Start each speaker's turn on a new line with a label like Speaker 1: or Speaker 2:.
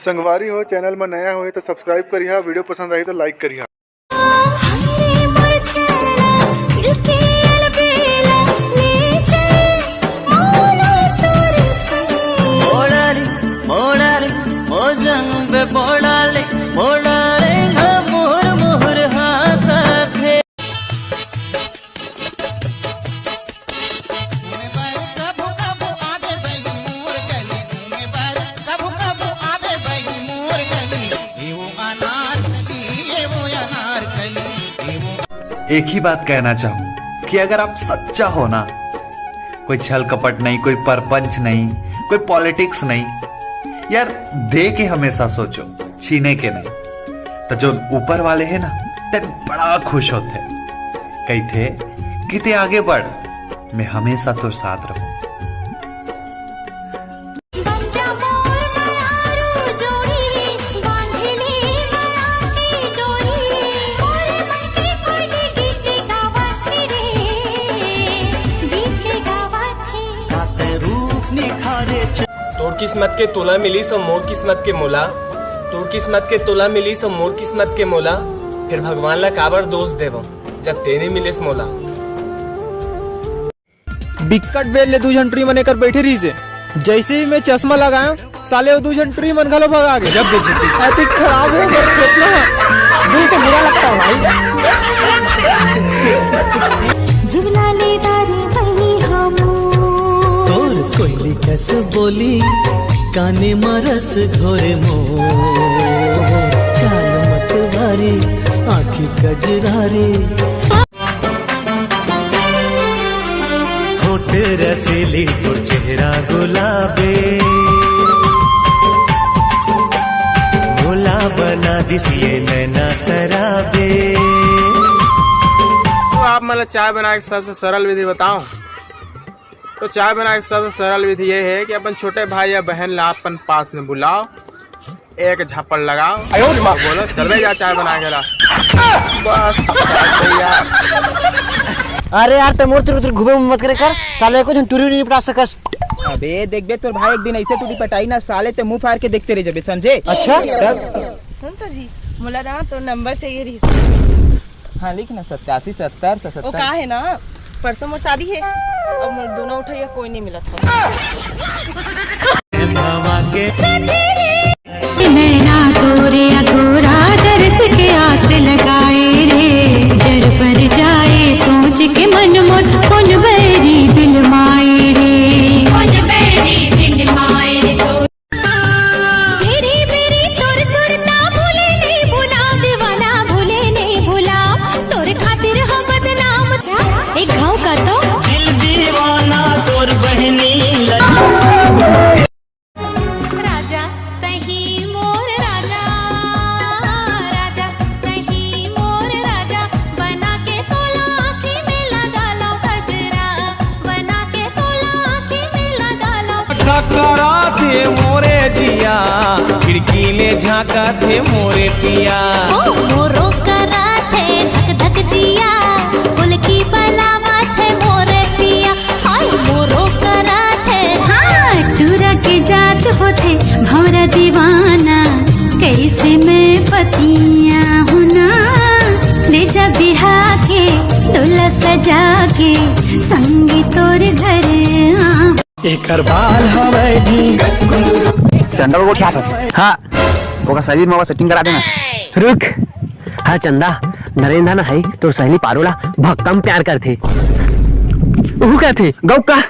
Speaker 1: संगवारी हो चैनल में नया हो तो सब्सक्राइब करिए, वीडियो पसंद आई तो लाइक करिए।
Speaker 2: एक ही बात कहना चाहूं कि अगर आप सच्चा हो ना, कोई छल कपट नहीं, कोई परपंच नहीं, कोई पॉलिटिक्स नहीं, यार दे के हमेशा सोचो, छीने के नहीं, तो जो ऊपर वाले हैं ना ते बड़ा खुश होते, कही थे कि ते आगे बढ़, मैं हमेशा तो साथ रहूं।
Speaker 3: तोर किस्मत के तोला मिली सो मोर किस्मत के मोला, तोर किस्मत के तोला मिली सो मोर किस्मत के मोला, फिर भगवान ला काबर दोष देव जब तेने मिले मोला।
Speaker 4: बिकट बेल ले दू ट्री मन कर बैठे रही से, जैसे ही मैं चश्मा लगाया साले वो दू ट्री मन घलो भगा गए। जब ऐसे खराब हो गया खेतना दिल से बुरा लगता है भाई।
Speaker 5: जुगला ले दारी बनी हम
Speaker 6: तोर कोई कस बोली काने मरस घोरे मोर, चाल मत वारी आँखी कजरारी, होठ रसीली तोर चेहरा गुलाबे, भोला बना दिसिए नैना सराबे।
Speaker 3: तो आप मतलब चाय बनाने की सबसे सरल विधि बताओ। तो चाय बनाने की सबसे सरल विधि ये है कि अपन छोटे भाई या बहन ला अपन पास में बुलाओ, एक झापड़ लगाओ, बोलो चल जा चाय बना के ला, बस यार।
Speaker 7: अरे यार तमोर तुर घूमे मत करे कर, साले को टूरी नहीं पटा सकस।
Speaker 8: अबे देख बे तोर भाई एक दिन ऐसे टूटी पटाई ना साले ते मुंह फाड़ के देखते रह जबे, समझे?
Speaker 7: अच्छा
Speaker 8: तब
Speaker 9: सुन तो जी मोला ना तो नंबर चाहिए रही।
Speaker 8: हाँ लिख ना 87 70 77।
Speaker 9: वो का है ना परसों मोर शादी है और मोर दोनों उठाइया कोई नहीं मिला था।
Speaker 5: नैना तोरे अधूरा दर्श के आस लगाए रे, जर पर जाए सोच के मन मोर कौन बैरी बिल माए रे, कौन बैरी बिल माए रे। मेरी मेरी तोर सुरता भूले नहीं भुला, दीवाना भूले नहीं भुला, तोर खातिर हम बदनाम था एक घाव का तो
Speaker 6: दिल दीवाना तोर बहनी
Speaker 5: राजा तही मोर राजा, राजा तही मोर राजा, बना के तोला आँखी में लगा लो गजरा, बना के तोला आँखी में लगा लो।
Speaker 6: ठकरा थे मोरे जिया, खिड़की ले झांका थे मोरे पिया,
Speaker 5: मोरो करा थे धक धक जिया, पुल की बलावा थे मोरे पिया, हाय मोरो करा थे। हाँ टूरा के जात होते भौरा दीवाना, कैसे मैं पतिया हूँ ना, ले जा बिहा के डोला सजा के संगी तोर घर
Speaker 6: एकर बाल हवे जी
Speaker 7: चंदा को क्या था? हाँ वो शरीर में सेटिंग करा देना। रुक हाँ चंदा, नरेंद्र ना है तो सहेली पारोला भक्कम प्यार करते, वो क्या थे गौ का